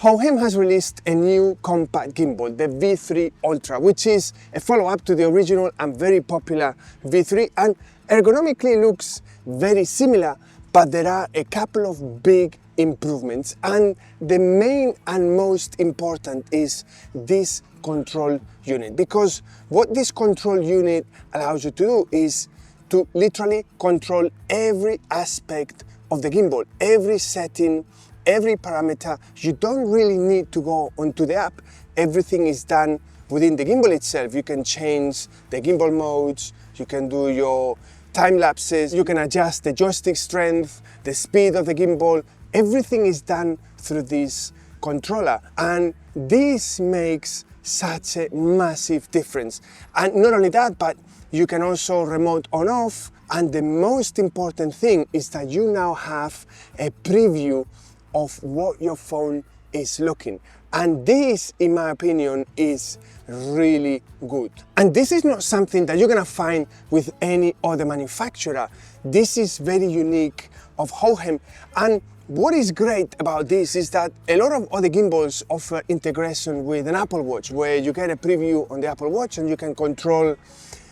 Hohem has released a new compact gimbal, the V3 Ultra, which is a follow-up to the original and very popular V3, and ergonomically looks very similar, but there are a couple of big improvements, and the main and most important is this control unit, because what this control unit allows you to do is to literally control every aspect of the gimbal, every setting, every parameter. You don't really need to go onto the app. Everything is done within the gimbal itself. You can change the gimbal modes, you can do your time lapses, you can adjust the joystick strength, the speed of the gimbal. Everything is done through this controller, and this makes such a massive difference. And not only that, but you can also remote on off, and the most important thing is that you now have a preview of what your phone is looking. And this, in my opinion, is really good. And this is not something that you're gonna find with any other manufacturer. This is very unique of Hohem. And what is great about this is that a lot of other gimbals offer integration with an Apple Watch, where you get a preview on the Apple Watch and you can control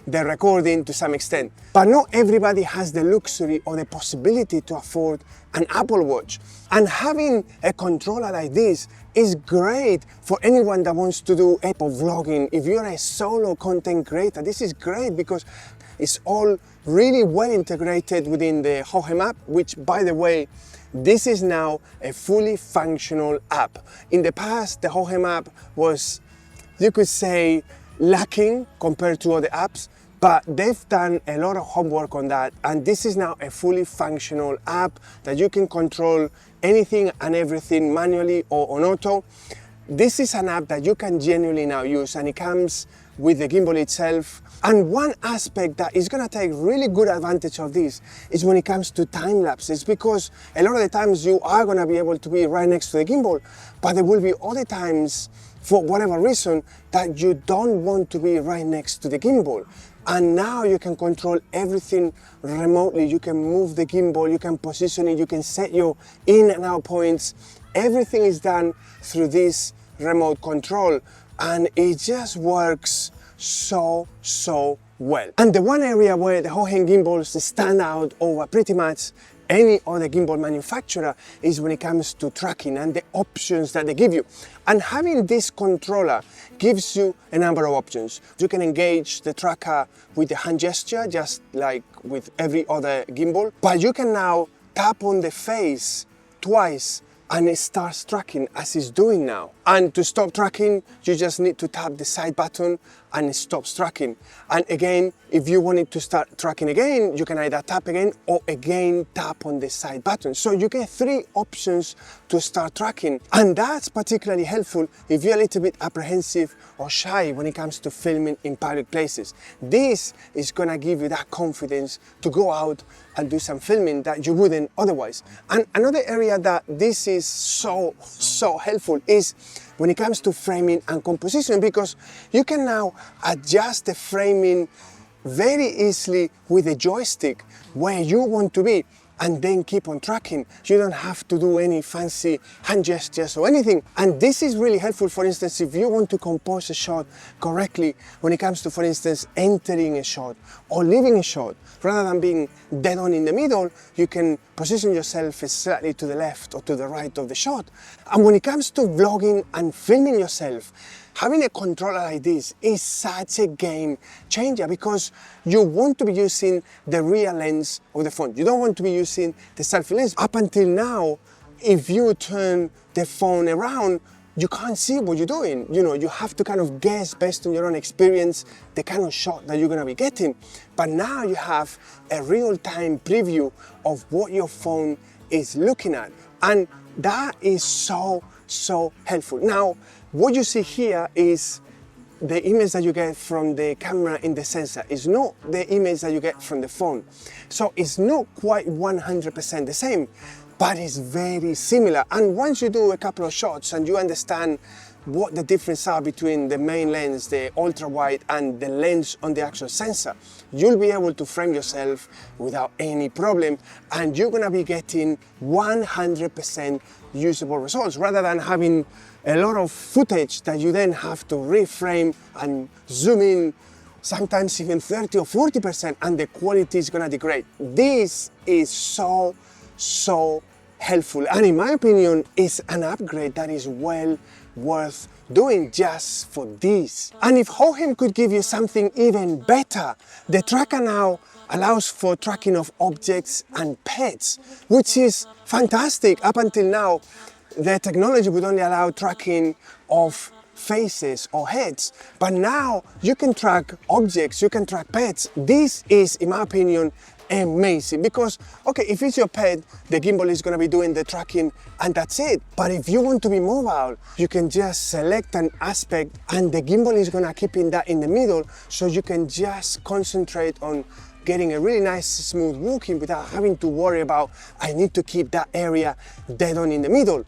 the recording to some extent. But not everybody has the luxury or the possibility to afford an Apple Watch. And having a controller like this is great for anyone that wants to do Apple vlogging. If you're a solo content creator, this is great because it's all really well integrated within the Hohem app, which, by the way, this is now a fully functional app. In the past, the Hohem app was, you could say, lacking compared to other apps, but they've done a lot of homework on that, and this is now a fully functional app that you can control anything and everything manually or on auto. This is an app that you can genuinely now use, and it comes with the gimbal itself. And one aspect that is going to take really good advantage of this is when it comes to time lapses, because a lot of the times you are going to be able to be right next to the gimbal, but there will be other times, for whatever reason, that you don't want to be right next to the gimbal. And now you can control everything remotely. You can move the gimbal, you can position it, you can set your in and out points. Everything is done through this remote control, and it just works so well. And the one area where the Hohem gimbals stand out over pretty much any other gimbal manufacturer is when it comes to tracking and the options that they give you. And having this controller gives you a number of options. You can engage the tracker with the hand gesture, just like with every other gimbal, but you can now tap on the face twice and it starts tracking as it's doing now. And to stop tracking, you just need to tap the side button and it stops tracking. And again, if you want it to start tracking again, you can either tap again or again tap on the side button. So you get 3 options to start tracking. And that's particularly helpful if you're a little bit apprehensive or shy when it comes to filming in public places. This is gonna give you that confidence to go out and do some filming that you wouldn't otherwise. And another area that this is so helpful is when it comes to framing and composition, because you can now adjust the framing very easily with a joystick where you want to be, and then keep on tracking. You don't have to do any fancy hand gestures or anything. And this is really helpful, for instance, if you want to compose a shot correctly when it comes to, for instance, entering a shot or leaving a shot. Rather than being dead on in the middle, you can position yourself slightly to the left or to the right of the shot. And when it comes to vlogging and filming yourself, having a controller like this is such a game changer, because you want to be using the rear lens of the phone. You don't want to be using the selfie lens. Up until now, if you turn the phone around, you can't see what you're doing. You know, you have to kind of guess based on your own experience the kind of shot that you're gonna be getting. But now you have a real-time preview of what your phone is looking at. And that is so helpful. Now, what you see here is the image that you get from the camera in the sensor. It's not the image that you get from the phone. So it's not quite 100% the same. but it's very similar. And once you do a couple of shots and you understand what the difference are between the main lens, the ultra wide, and the lens on the actual sensor, you'll be able to frame yourself without any problem, and you're gonna be getting 100% usable results rather than having a lot of footage that you then have to reframe and zoom in, sometimes even 30 or 40%, and the quality is gonna degrade. This is so helpful, and in my opinion, is an upgrade that is well worth doing just for this. And if Hohem could give you something even better, the tracker now allows for tracking of objects and pets, which is fantastic. Up until now, the technology would only allow tracking of faces or heads, but now you can track objects, you can track pets. This is, in my opinion, amazing, because okay, if it's your pet, the gimbal is going to be doing the tracking and that's it. But if you want to be mobile, you can just select an aspect and the gimbal is going to keep in that in the middle, so you can just concentrate on getting a really nice smooth walking without having to worry about, I need to keep that area dead on in the middle.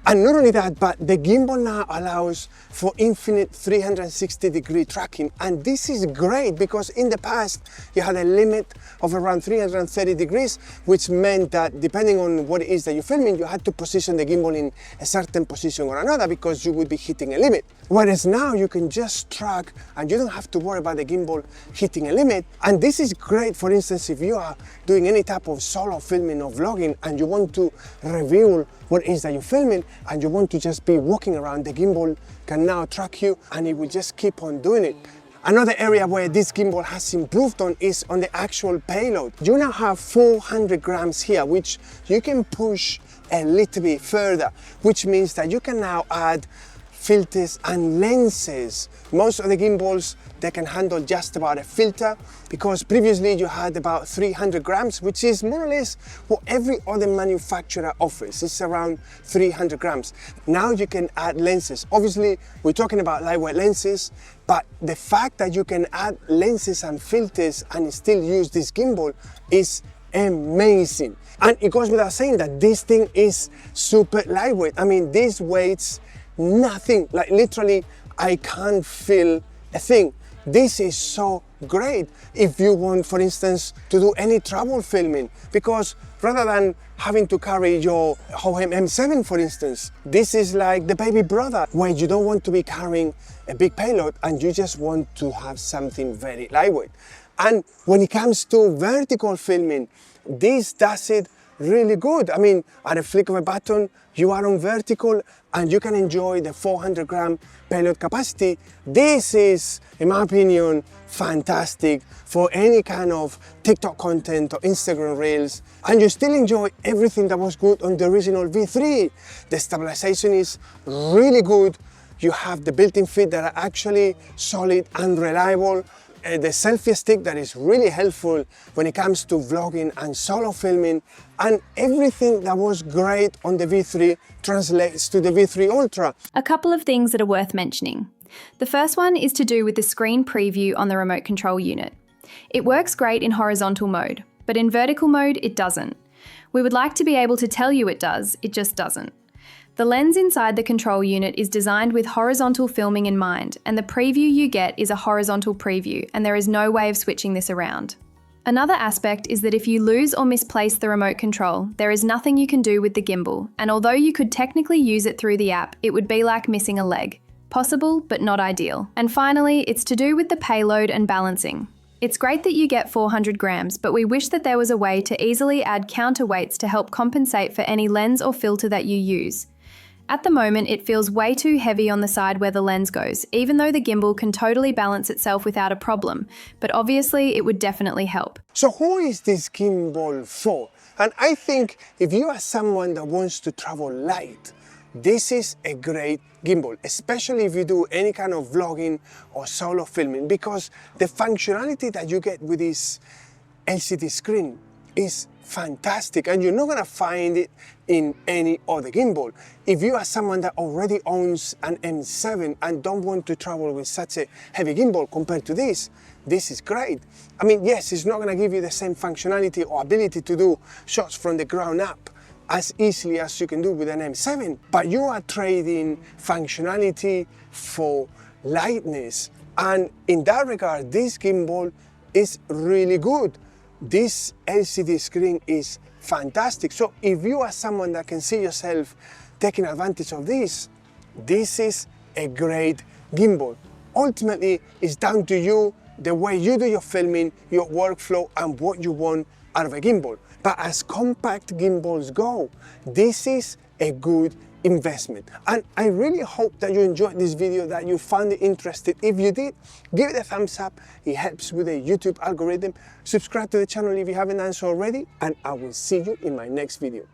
And not only that, but the gimbal now allows for infinite 360-degree tracking. And this is great because in the past, you had a limit of around 330 degrees, which meant that depending on what it is that you're filming, you had to position the gimbal in a certain position or another because you would be hitting a limit. Whereas now you can just track and you don't have to worry about the gimbal hitting a limit. And this is great, for instance, if you are doing any type of solo filming or vlogging and you want to reveal what it is that you're filming and you want to just be walking around, the gimbal can now track you and it will just keep on doing it. Another area where this gimbal has improved on is on the actual payload. You now have 400 grams here, which you can push a little bit further, which means that you can now add filters and lenses. Most of the gimbals, they can handle just about a filter, because previously you had about 300 grams, which is more or less what every other manufacturer offers. It's around 300 grams. Now you can add lenses. Obviously, we're talking about lightweight lenses, but the fact that you can add lenses and filters and still use this gimbal is amazing. And it goes without saying that this thing is super lightweight. I mean, this weighs nothing, like literally I can't feel a thing. This is so great if you want, for instance, to do any travel filming, because rather than having to carry your Hohem M7, for instance, this is like the baby brother where you don't want to be carrying a big payload and you just want to have something very lightweight. And when it comes to vertical filming, this does it really good. I mean, at a flick of a button, you are on vertical and you can enjoy the 400 gram payload capacity. This is, in my opinion, fantastic for any kind of TikTok content or Instagram reels, and you still enjoy everything that was good on the original V3. The stabilization is really good. You have the built-in feet that are actually solid and reliable. The selfie stick that is really helpful when it comes to vlogging and solo filming, and everything that was great on the V3 translates to the V3 Ultra. A couple of things that are worth mentioning. The first one is to do with the screen preview on the remote control unit. It works great in horizontal mode, but in vertical mode it doesn't. We would like to be able to tell you it does, it just doesn't. The lens inside the control unit is designed with horizontal filming in mind, and the preview you get is a horizontal preview, and there is no way of switching this around. Another aspect is that if you lose or misplace the remote control, there is nothing you can do with the gimbal, and although you could technically use it through the app, it would be like missing a leg. Possible, but not ideal. And finally, it's to do with the payload and balancing. It's great that you get 400 grams, but we wish that there was a way to easily add counterweights to help compensate for any lens or filter that you use. At the moment, it feels way too heavy on the side where the lens goes, even though the gimbal can totally balance itself without a problem, but obviously it would definitely help. So who is this gimbal for? And I think if you are someone that wants to travel light, this is a great gimbal, especially if you do any kind of vlogging or solo filming, because the functionality that you get with this LCD screen is fantastic, and you're not gonna find it in any other gimbal. If you are someone that already owns an M7 and don't want to travel with such a heavy gimbal compared to this is great. I mean, yes, it's not gonna give you the same functionality or ability to do shots from the ground up, as easily as you can do with an M7, but you are trading functionality for lightness. And in that regard, this gimbal is really good. This LCD screen is fantastic. So if you are someone that can see yourself taking advantage of this is a great gimbal. Ultimately, it's down to you, the way you do your filming, your workflow, and what you want out of a gimbal. But as compact gimbals go, this is a good investment. And I really hope that you enjoyed this video, that you found it interesting. If you did, give it a thumbs up. It helps with the YouTube algorithm. Subscribe to the channel if you haven't done so already, and I will see you in my next video.